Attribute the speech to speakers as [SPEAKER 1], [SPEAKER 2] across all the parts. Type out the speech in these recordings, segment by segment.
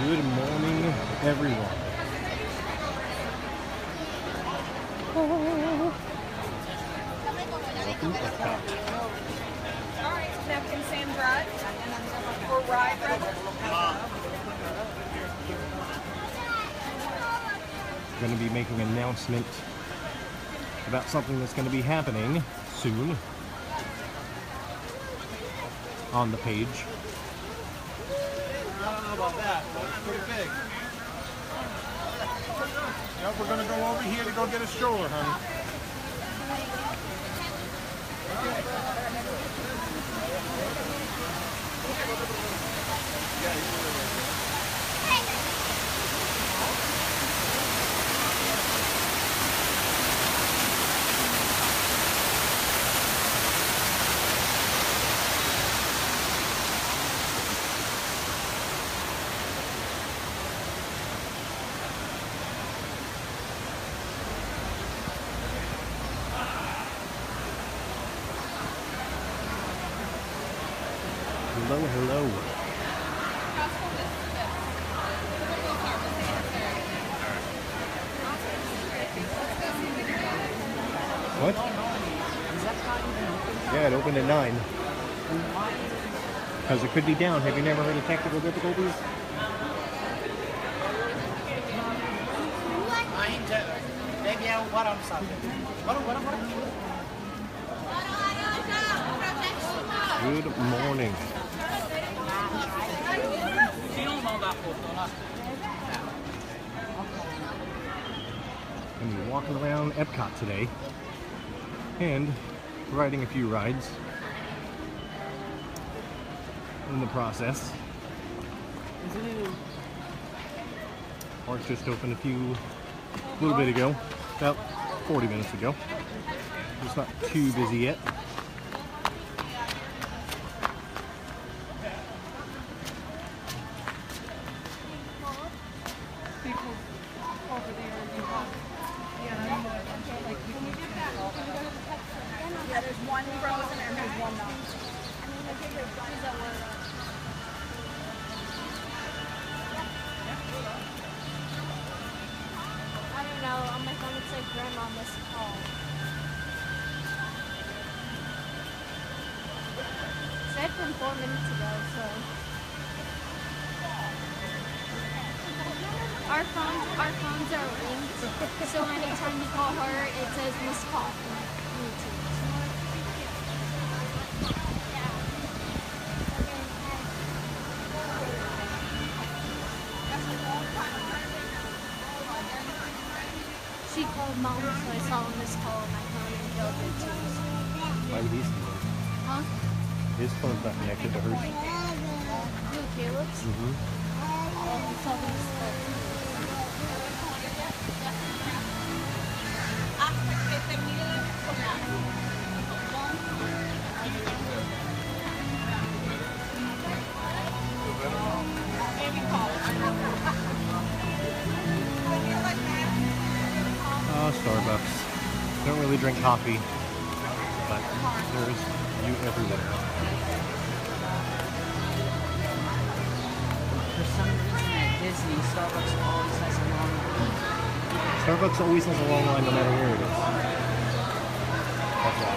[SPEAKER 1] Good morning, everyone. Welcome to Epcot.
[SPEAKER 2] Alright, napkin sand drive or ride rather.
[SPEAKER 1] Going to be making an announcement about something that's going to be happening soon on the page.
[SPEAKER 3] I don't know about that, but it's pretty big. Yep, we're gonna go over here to go get a stroller, honey.
[SPEAKER 1] Hello, hello. What? Yeah, it opened at 9. Because it could be down. Have you never heard of technical difficulties? Good morning. I'm going to be walking around Epcot today and riding a few rides in the process. Park's just opened a little bit ago, about 40 minutes ago. It's not too busy yet.
[SPEAKER 2] Yeah, there's one frozen and there's one not.
[SPEAKER 4] I don't know, on my phone it said grandma missed a call. It said from 4 minutes ago, so. Our phones are linked, so anytime you call her, it says missed call from YouTube. She called mom, so I saw a missed call on my phone and killed it too.
[SPEAKER 1] Why would he?
[SPEAKER 4] Huh?
[SPEAKER 1] His phone's not connected to hers.
[SPEAKER 4] You and Caleb's? Oh, he saw the missed call.
[SPEAKER 1] Starbucks. Don't really drink coffee, but there's you everywhere.
[SPEAKER 5] For some reason at Disney, Starbucks always has a long line.
[SPEAKER 1] Starbucks always has a long line no matter where it is. That's why.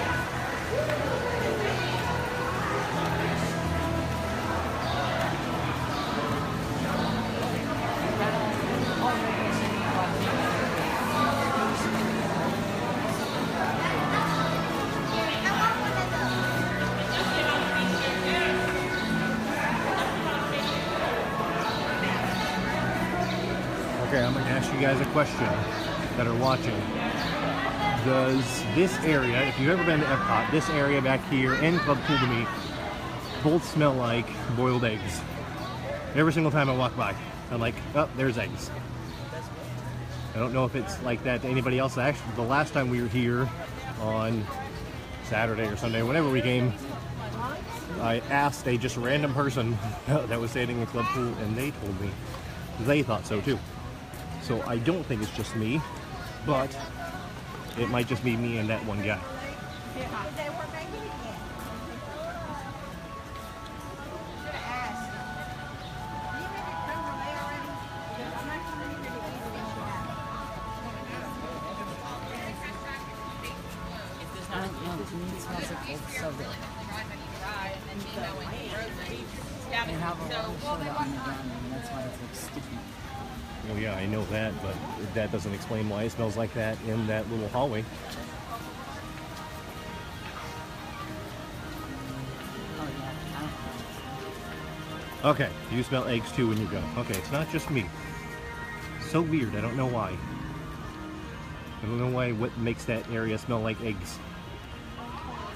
[SPEAKER 1] Okay, I'm going to ask you guys a question that are watching. Does this area, if you've ever been to Epcot, this area back here and Club Cool to Me, both smell like boiled eggs? Every single time I walk by, I'm like, oh, there's eggs. I don't know if it's like that to anybody else. Actually, the last time we were here on Saturday or Sunday, whenever we came, I asked a just random person that was standing in Club Cool, and they told me they thought so too. So I don't think it's just me, but it might just be me and that one guy.
[SPEAKER 5] I don't know, to me it smells like old soda. They have a lot of soda on the ground and that's why it's like sticky.
[SPEAKER 1] Well, yeah, I know that, but that doesn't explain why it smells like that in that little hallway.
[SPEAKER 5] Oh yeah, I don't know.
[SPEAKER 1] Okay, you smell eggs too when you go. Okay, it's not just me. So weird, I don't know why. I don't know why what makes that area smell like eggs.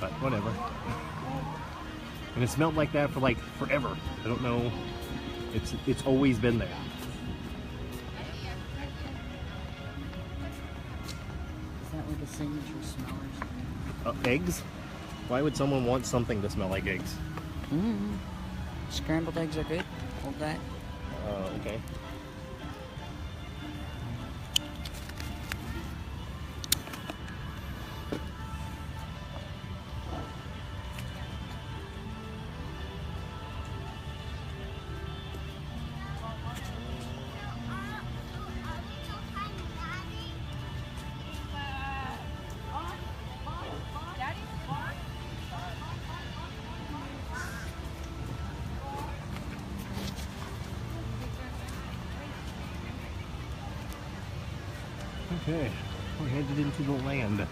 [SPEAKER 1] But whatever. And it smelled like that for like forever. I don't know. It's always been there.
[SPEAKER 5] Is that like a signature smell or something?
[SPEAKER 1] Eggs? Why would someone want something to smell like eggs?
[SPEAKER 5] Scrambled eggs are good. Hold that.
[SPEAKER 1] Okay. Okay, we're headed into the land.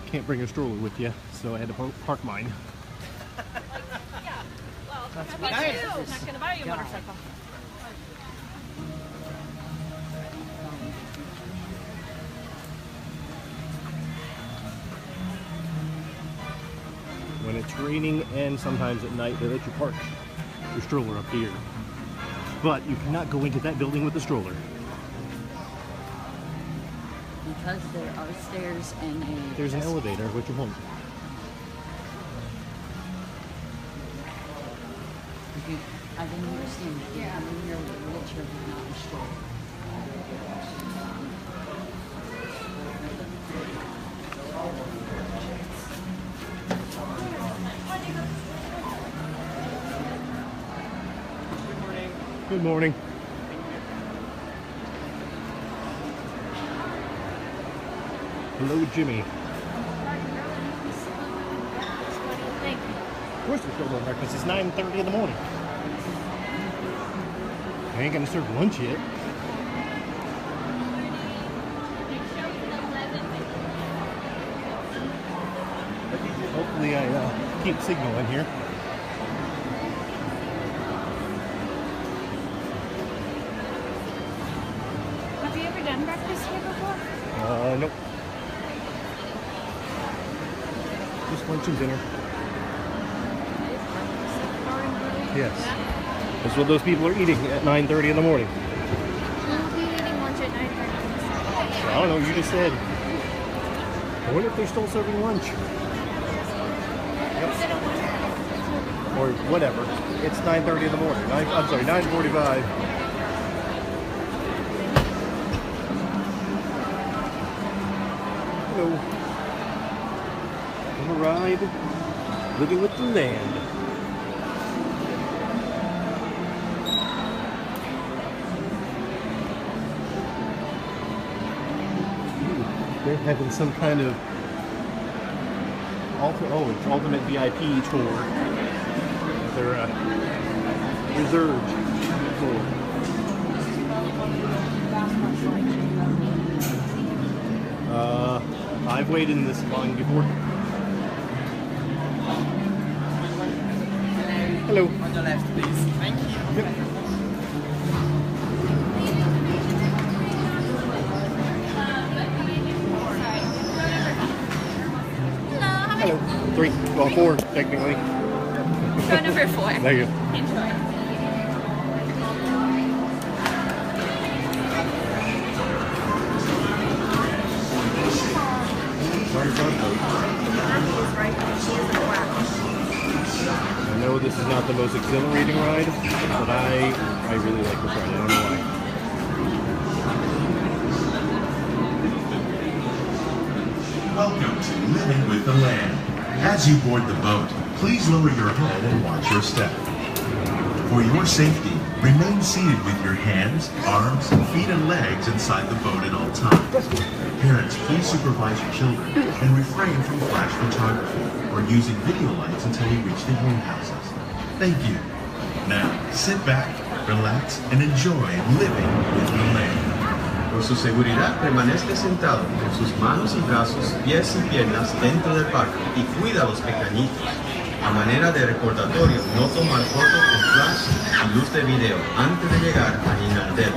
[SPEAKER 1] Can't bring a stroller with you, so I had to park mine.
[SPEAKER 2] That's nice. I'm not going to buy you a motorcycle.
[SPEAKER 1] When it's raining and sometimes at night, they let you park your stroller up here. But you cannot go into that building with the stroller.
[SPEAKER 5] Because there are stairs and a...
[SPEAKER 1] There's an elevator, which you won't.
[SPEAKER 5] I didn't understand. You come in here with a wheelchair but not a stroller.
[SPEAKER 1] Good morning. Hello, Jimmy.
[SPEAKER 4] What do you think?
[SPEAKER 1] Of course we're still doing breakfast. It's 9:30 in the morning. I ain't gonna serve lunch yet. Hopefully I keep signal in here.
[SPEAKER 4] Have you ever done breakfast here before?
[SPEAKER 1] Nope. Just lunch and dinner. Yes. That's what those people are eating at 9:30 in the morning.
[SPEAKER 4] We'll be eating lunch at 9:30.
[SPEAKER 1] I don't know, you just said. I wonder if they're still serving lunch. Yep. Or whatever. It's 9:30 in the morning. I'm sorry, 9:45. Hello. On a ride, living with the land. They're having some kind of it's ultimate VIP tour. They're reserved tour. I've waited in this line before. Hello.
[SPEAKER 5] On the left, please. Thank you.
[SPEAKER 1] Hello. 3, well 4 technically.
[SPEAKER 2] Go number 4.
[SPEAKER 1] There you go.
[SPEAKER 2] Enjoy.
[SPEAKER 1] I know this is not the most exhilarating ride, but I really like this ride. I don't know why.
[SPEAKER 6] Welcome to Living with the Land. As you board the boat, please lower your head and watch your step. For your safety, Remain seated with your hands, arms, feet, and legs inside the boat at all times. Parents, please supervise your children and refrain from flash photography or using video lights until we reach the home houses. Thank you. Now, sit back, relax, and enjoy living with the land.
[SPEAKER 7] Por su seguridad, permanezca sentado con sus manos y brazos, pies y piernas dentro del barco y cuida a los pequeñitos. A manera de recordatorio, no tomar fotos con flash y luz de video antes de llegar a Inardero.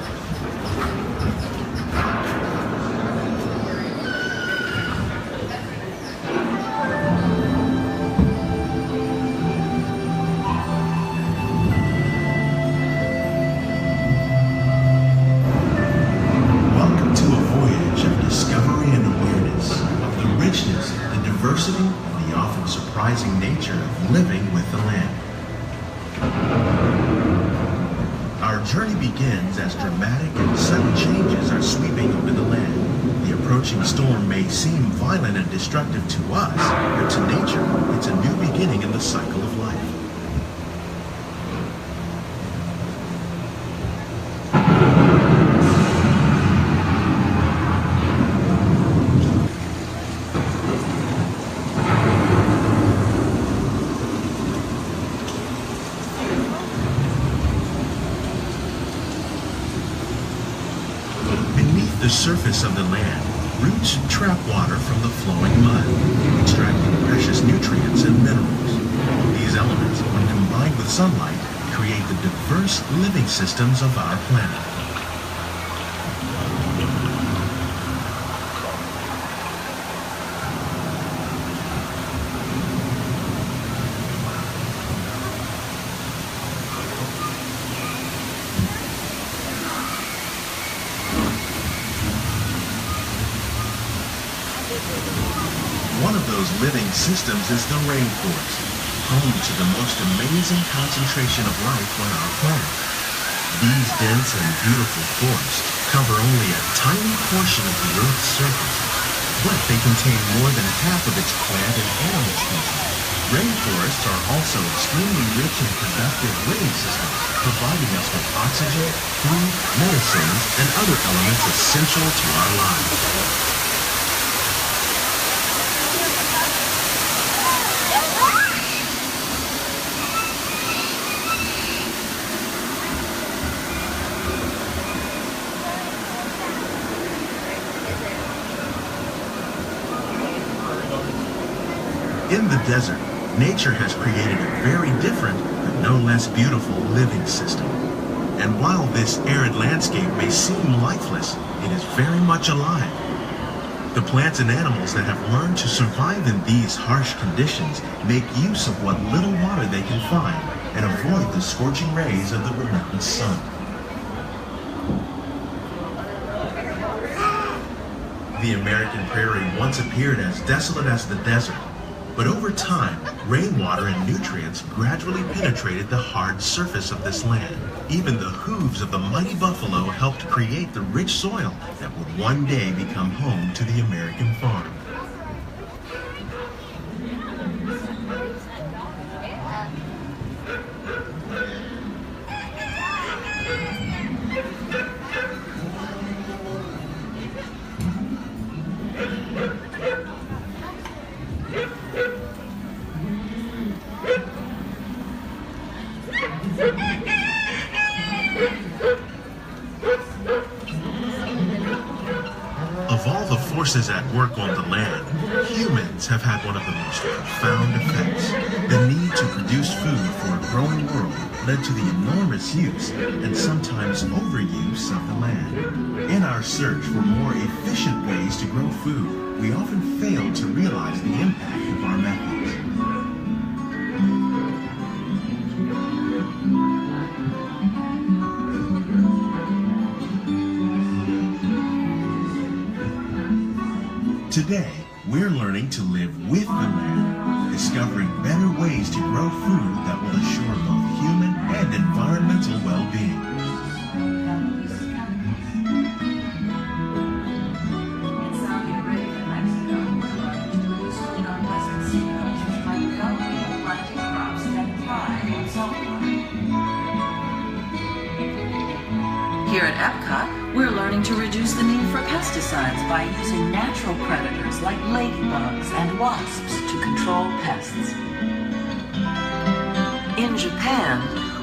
[SPEAKER 6] Welcome to a voyage of discovery and awareness of the richness, the diversity, and the often surprising nature of living with the land. Our journey begins as dramatic and sudden changes are sweeping over the land. The approaching storm may seem violent and destructive to us, but to nature, it's a new beginning in the cycle of life. Beneath the surface of the land, roots trap water from the flowing mud, extracting precious nutrients and minerals. These elements, when combined with sunlight, create the diverse living systems of our planet. One of those living systems is the rainforest, home to the most amazing concentration of life on our planet. These dense and beautiful forests cover only a tiny portion of the Earth's surface, but they contain more than half of its plant and animal species. Rainforests are also extremely rich and productive living systems, providing us with oxygen, food, medicines, and other elements essential to our lives. In the desert, nature has created a very different, but no less beautiful living system. And while this arid landscape may seem lifeless, it is very much alive. The plants and animals that have learned to survive in these harsh conditions make use of what little water they can find and avoid the scorching rays of the relentless sun. The American prairie once appeared as desolate as the desert. But over time, rainwater and nutrients gradually penetrated the hard surface of this land. Even the hooves of the mighty buffalo helped create the rich soil that would one day become home to the American farm. Of all the forces at work on the land, humans have had one of the most profound effects. The need to produce food for a growing world led to the enormous use and sometimes overuse of the land. In our search for more efficient ways to grow food, we often fail to realize the impact of our methods. Today, we're learning to live with the land, discovering better ways to grow food that will assure both human and environmental well-being.
[SPEAKER 8] In Saudi Arabia and Mexico, we're learning to produce food on Western seacoasts by developing and planting crops that thrive on saltwater. Here at Epcot, we're learning to reduce the need for pesticides by using natural predators like ladybugs and wasps to control pests. In Japan,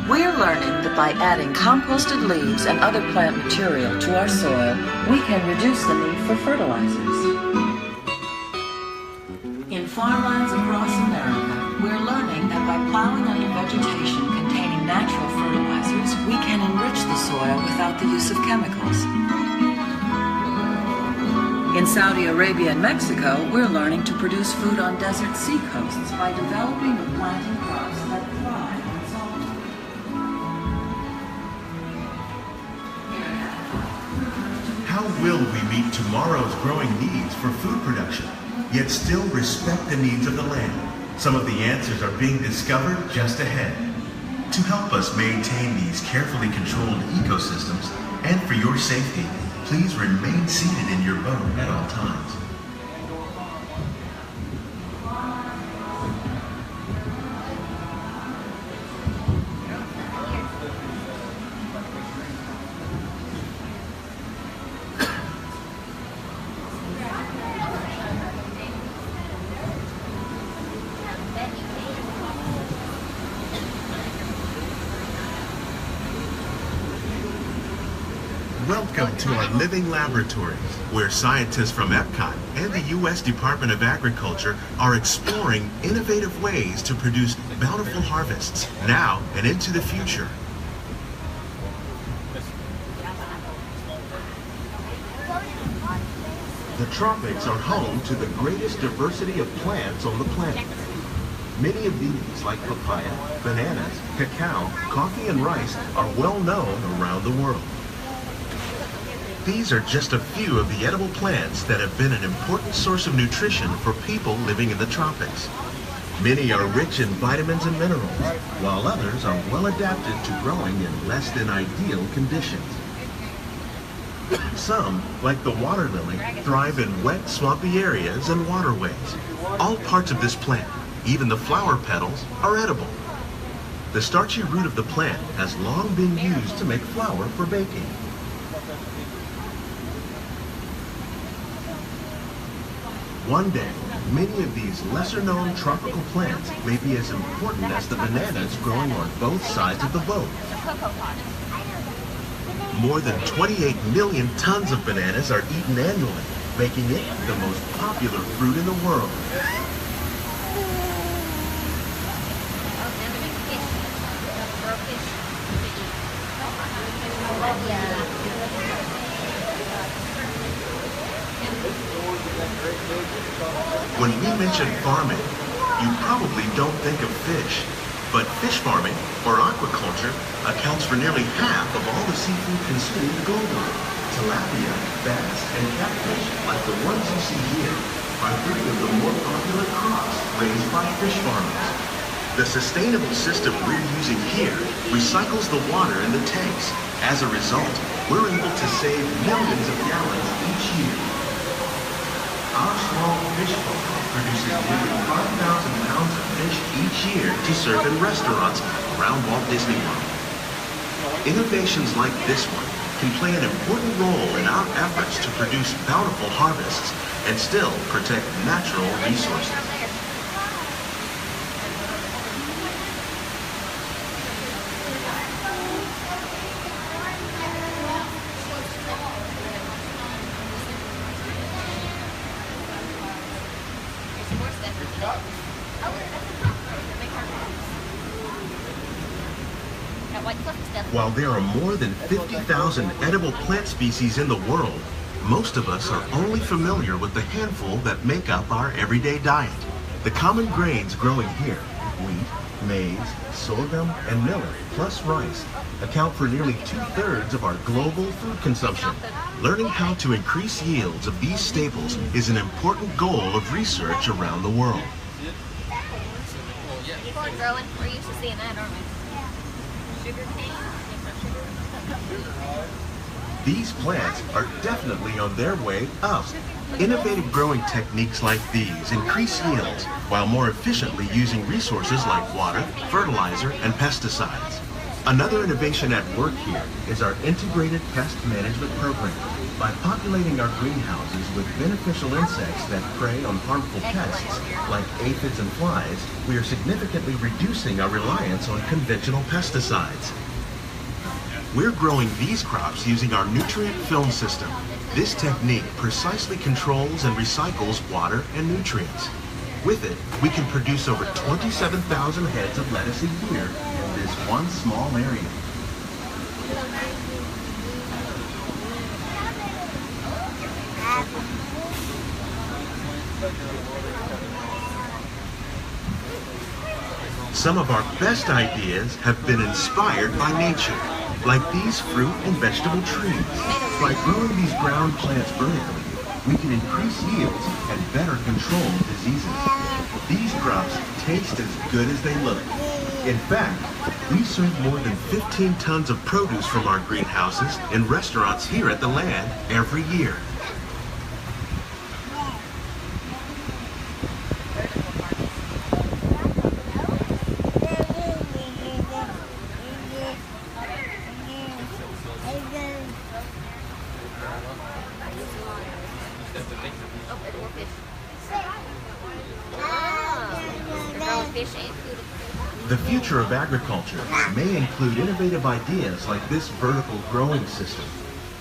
[SPEAKER 8] we're learning that by adding composted leaves and other plant material to our soil, we can reduce the need for fertilizers. In farmlands across America, we're learning that by plowing under vegetation containing natural fertilizers, we can enrich the soil without the use of chemicals. In Saudi Arabia and Mexico, we're learning to produce food on desert seacoasts by developing and planting crops that thrive on salt.
[SPEAKER 6] How will we meet tomorrow's growing needs for food production, yet still respect the needs of the land? Some of the answers are being discovered just ahead. To help us maintain these carefully controlled ecosystems, and for your safety, please remain seated in your boat at all times. Welcome to our living laboratories, where scientists from Epcot and the U.S. Department of Agriculture are exploring innovative ways to produce bountiful harvests now and into the future. The tropics are home to the greatest diversity of plants on the planet. Many of these, like papaya, bananas, cacao, coffee, and rice, are well known around the world. These are just a few of the edible plants that have been an important source of nutrition for people living in the tropics. Many are rich in vitamins and minerals, while others are well adapted to growing in less than ideal conditions. Some, like the water lily, thrive in wet, swampy areas and waterways. All parts of this plant, even the flower petals, are edible. The starchy root of the plant has long been used to make flour for baking. One day, many of these lesser-known tropical plants may be as important as the bananas growing on both sides of the boat. More than 28 million tons of bananas are eaten annually, making it the most popular fruit in the world. When we mention farming, you probably don't think of fish, but fish farming, or aquaculture, accounts for nearly half of all the seafood consumed globally. Tilapia, bass, and catfish, like the ones you see here, are three of the more popular crops raised by fish farmers. The sustainable system we're using here recycles the water in the tanks. As a result, we're able to save millions of gallons each year. Our small fish farm produces nearly 5,000 pounds of fish each year to serve in restaurants around Walt Disney World. Innovations like this one can play an important role in our efforts to produce bountiful harvests and still protect natural resources. While there are more than 50,000 edible plant species in the world, most of us are only familiar with the handful that make up our everyday diet. The common grains growing here, wheat, maize, sorghum, and millet, plus rice, account for nearly 2/3 of our global food consumption. Learning how to increase yields of these staples is an important goal of research around the world.
[SPEAKER 2] People are growing. We're used to seeing that, aren't we? Sugar cane.
[SPEAKER 6] These plants are definitely on their way up. Innovative growing techniques like these increase yields while more efficiently using resources like water, fertilizer, and pesticides. Another innovation at work here is our integrated pest management program. By populating our greenhouses with beneficial insects that prey on harmful pests, like aphids and flies, we are significantly reducing our reliance on conventional pesticides. We're growing these crops using our nutrient film system. This technique precisely controls and recycles water and nutrients. With it, we can produce over 27,000 heads of lettuce a year in this one small area. Some of our best ideas have been inspired by nature, like these fruit and vegetable trees. By growing these ground plants vertically, we can increase yields and better control diseases. These crops taste as good as they look. In fact, we serve more than 15 tons of produce from our greenhouses in restaurants here at the land every year. The future of agriculture may include innovative ideas like this vertical growing system.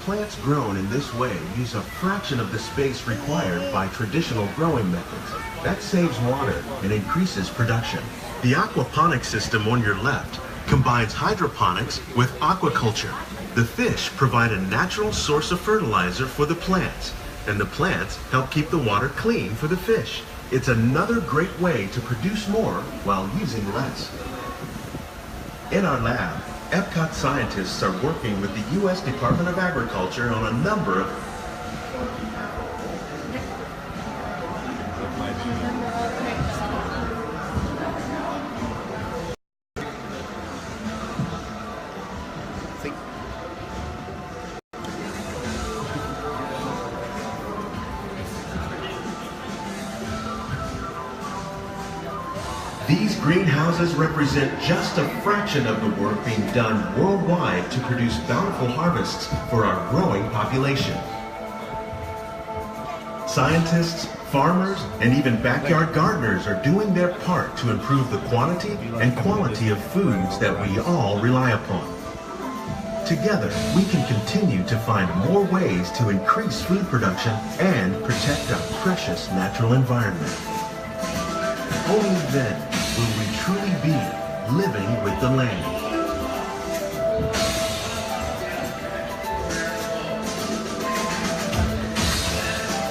[SPEAKER 6] Plants grown in this way use a fraction of the space required by traditional growing methods. That saves water and increases production. The aquaponics system on your left combines hydroponics with aquaculture. The fish provide a natural source of fertilizer for the plants, and the plants help keep the water clean for the fish. It's another great way to produce more while using less. In our lab, Epcot scientists are working with the U.S. Department of Agriculture on a number of These greenhouses represent just a fraction of the work being done worldwide to produce bountiful harvests for our growing population. Scientists, farmers, and even backyard gardeners are doing their part to improve the quantity and quality of foods that we all rely upon. Together, we can continue to find more ways to increase food production and protect our precious natural environment. Only then will we truly be living with the land.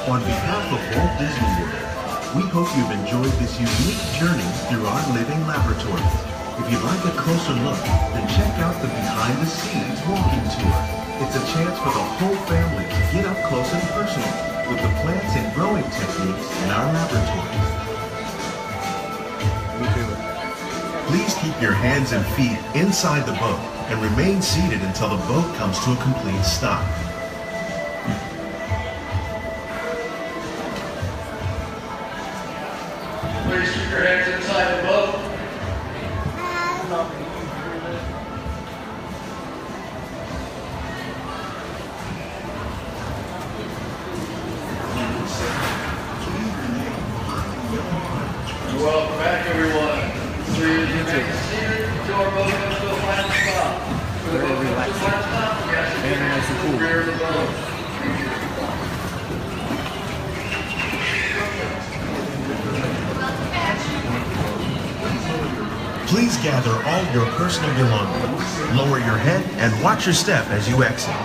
[SPEAKER 6] On behalf of Walt Disney World, we hope you've enjoyed this unique journey through our living laboratories. If you'd like a closer look, then check out the behind the scenes walking tour. It's a chance for the whole family to get up close and personal with the plants and growing techniques in our laboratories. Please keep your hands and feet inside the boat and remain seated until the boat comes to a complete stop.
[SPEAKER 9] Please keep your hands inside the boat. Welcome back, everyone. Please remain seated until our boat comes to a final stop. For the boat comes to a final stop, we ask you to hands to the rear of the boat.
[SPEAKER 6] Please gather all your personal belongings. Lower your head and watch your step as you exit.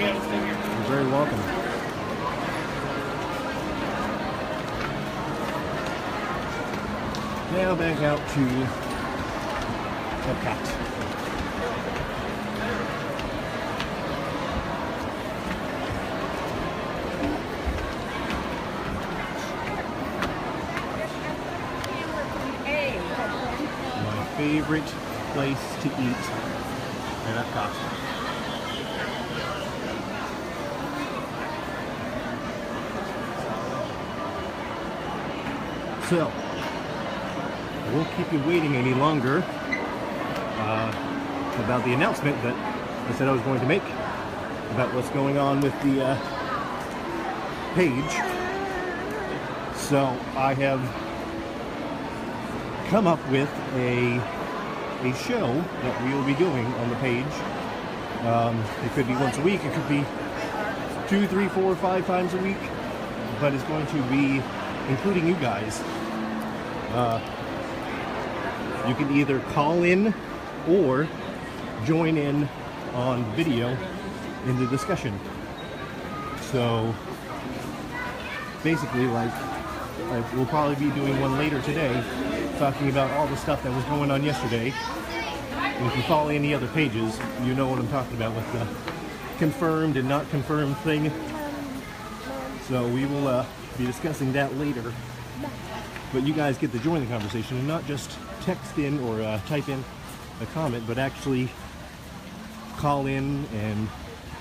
[SPEAKER 1] You're very welcome. Now back out to Epcot. My favorite place to eat at Epcot. So, I won't keep you waiting any longer about the announcement that I said I was going to make about what's going on with the page. So, I have come up with a show that we will be doing on the page. It could be once a week, it could be 2, 3, 4, 5 times a week, but it's going to be including you guys. You can either call in or join in on video in the discussion. So basically, like, we'll probably be doing one later today talking about all the stuff that was going on yesterday. And if you follow any other pages, you know what I'm talking about with the confirmed and not confirmed thing. So we will be discussing that later. But you guys get to join the conversation and not just text in or type in a comment, but actually call in and,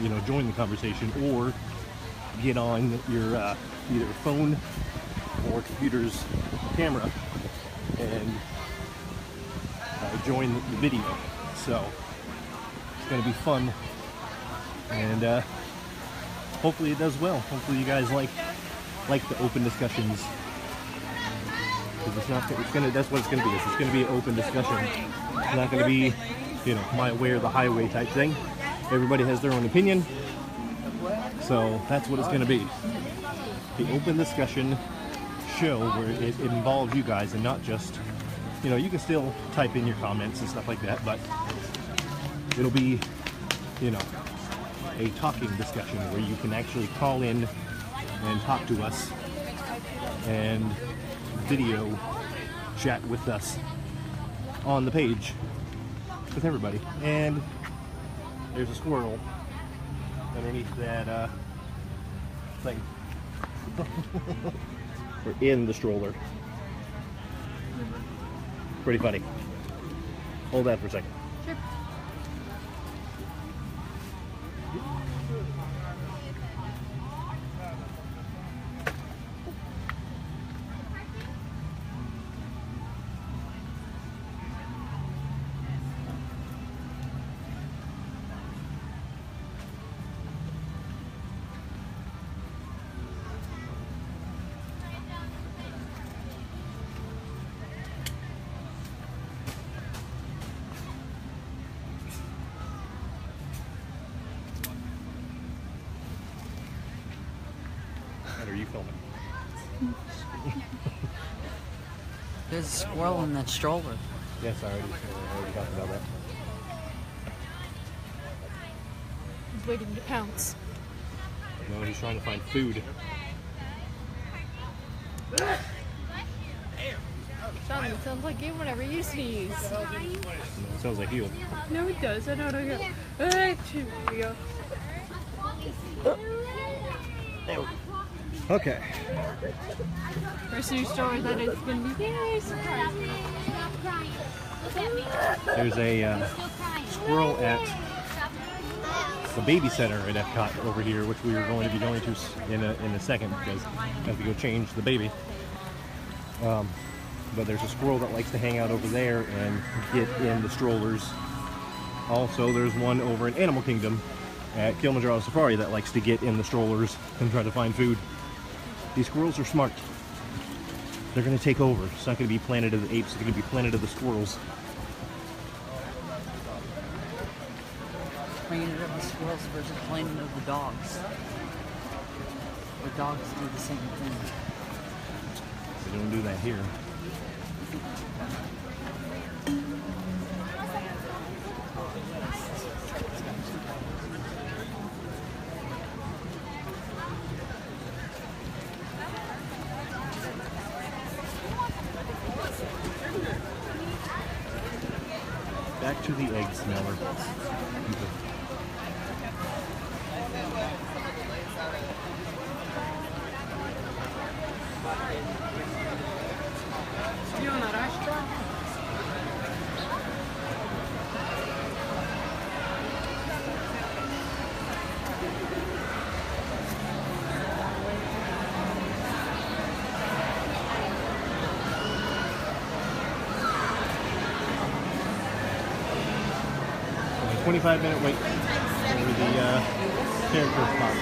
[SPEAKER 1] you know, join the conversation, or get on your either phone or computer's camera and join the video. So it's going to be fun, and hopefully it does well. Hopefully you guys like the open discussions. It's not. It's gonna. That's what it's gonna be. It's gonna be an open discussion. It's not gonna be, you know, my way or the highway type thing. Everybody has their own opinion, so that's what it's gonna be. The open discussion show where it involves you guys and not just, you know, you can still type in your comments and stuff like that, but it'll be, you know, a talking discussion where you can actually call in and talk to us and video chat with us on the page with everybody. And there's a squirrel underneath that thing. Or in the stroller. Pretty funny. Hold that for a second.
[SPEAKER 4] Sure.
[SPEAKER 1] Are you filming?
[SPEAKER 5] There's a squirrel in that stroller.
[SPEAKER 1] Yes, I already talked about that.
[SPEAKER 4] He's waiting to pounce.
[SPEAKER 1] No, he's trying to find food.
[SPEAKER 4] John, it sounds like you whenever you sneeze.
[SPEAKER 1] No, it sounds like you.
[SPEAKER 4] No, it does. I know what I got. There we go.
[SPEAKER 1] Okay.
[SPEAKER 4] First new story that it's going to be very surprising.
[SPEAKER 1] There's a squirrel at the baby center at Epcot over here, which we are going to be going to in a second because I have to go change the baby. But there's a squirrel that likes to hang out over there and get in the strollers. Also, there's one over in Animal Kingdom at Kilimanjaro Safari that likes to get in the strollers and try to find food. These squirrels are smart. They're going to take over. It's not going to be Planet of the Apes. It's going to be Planet of the Squirrels.
[SPEAKER 5] Planet of the Squirrels versus Planet of the Dogs. The dogs do the same thing.
[SPEAKER 1] They don't do that here. Back to the egg smeller. A 25-minute wait for the character spot.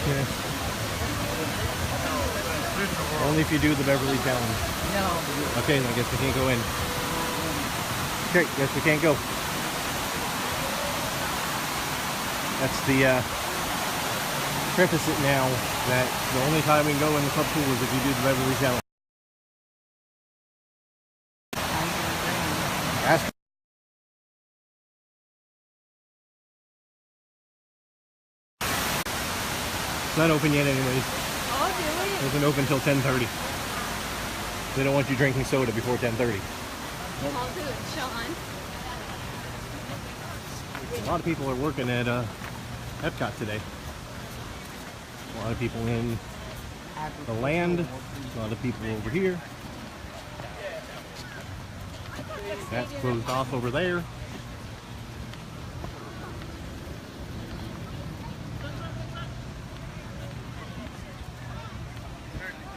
[SPEAKER 1] Yeah. Only if you do the Beverly Challenge.
[SPEAKER 5] No.
[SPEAKER 1] Okay, then I guess we can't go in. Okay, guess we can't go. That's the preface it now that the only time we can go in the club pool is if you do the Beverly Challenge. Ask. It's not open yet anyways.
[SPEAKER 4] Oh, really?
[SPEAKER 1] It doesn't open until 10:30. They don't want you drinking soda before 10:30.
[SPEAKER 4] I'll do it, Sean.
[SPEAKER 1] A lot of people are working at Epcot today. A lot of people in the land, a lot of people over here. That's closed off over there.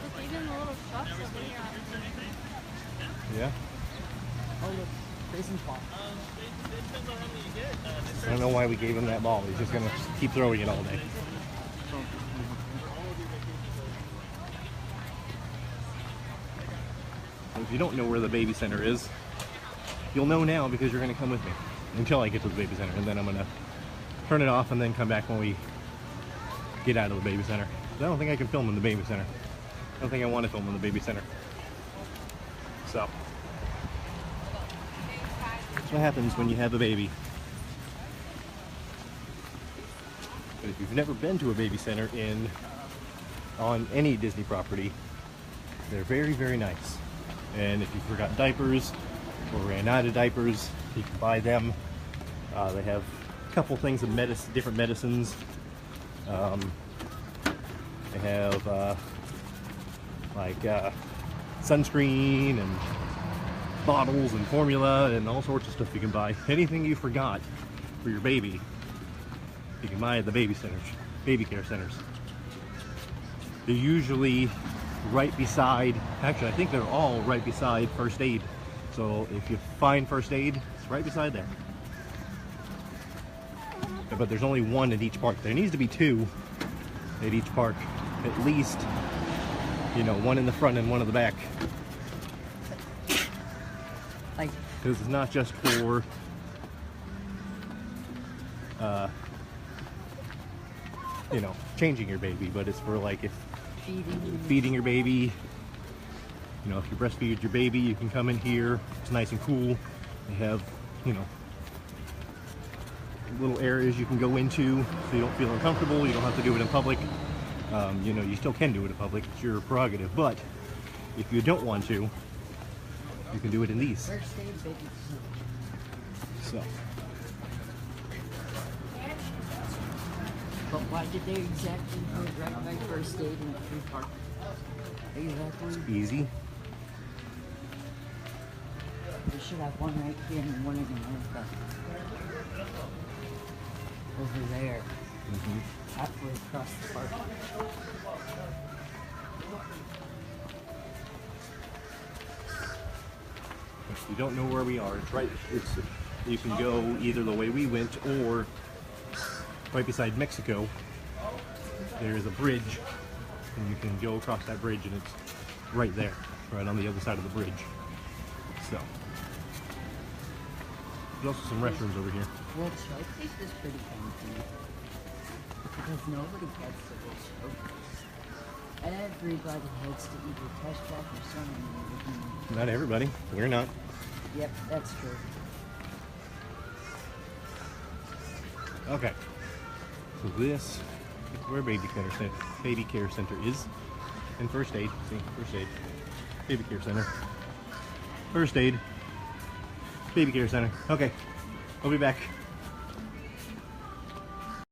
[SPEAKER 4] Look, even the little shops over here.
[SPEAKER 1] Yeah.
[SPEAKER 5] Oh, look. Baseball ball.
[SPEAKER 1] I don't know why we gave him that ball. He's just going to keep throwing it all day. So if you don't know where the baby center is, you'll know now because you're going to come with me until I get to the baby center. And then I'm going to turn it off and then come back when we get out of the baby center. I don't think I can film in the baby center. I don't think I want to film in the baby center. So, that's what happens when you have a baby. But if you've never been to a baby center on any Disney property, they're very, very nice. And if you forgot diapers or ran out of diapers, you can buy them. They have a couple things of different medicines. They have like sunscreen and bottles and formula and all sorts of stuff you can buy. Anything you forgot for your baby, you can buy at the baby care centers. They're usually right beside, actually I think they're all right beside first aid. So if you find first aid, it's right beside there. But there's only one at each park. There needs to be two at each park, at least, you know, one in the front and one in the back.
[SPEAKER 5] Like,
[SPEAKER 1] this is not just for you know, changing your baby, but it's for like if feeding your baby. You know, if you breastfeed your baby, you can come in here. It's nice and cool. They have, you know, little areas you can go into so you don't feel uncomfortable. You don't have to do it in public. You know, you still can do it in public. It's your prerogative. But if you don't want to, you can do it in these. So.
[SPEAKER 5] but why did they exactly put right by first aid in the free park? Exactly.
[SPEAKER 1] Easy.
[SPEAKER 5] They should have one right here and one in America. Over there. Halfway across the park.
[SPEAKER 1] If you don't know where we are, it's right. You can go either the way we went or right beside Mexico, there is a bridge, and you can go across that bridge, and it's right there, right on the other side of the bridge. So, there's also some restrooms over here.
[SPEAKER 5] World Showcase is pretty fancy because nobody gets the World Showcase. Everybody heads to either Test Track or something.
[SPEAKER 1] Not everybody. We're not.
[SPEAKER 5] Yep, that's true.
[SPEAKER 1] Okay. So this is where baby care center is, and first aid. See, first aid, baby care center, first aid, baby care center. Okay, I'll be back.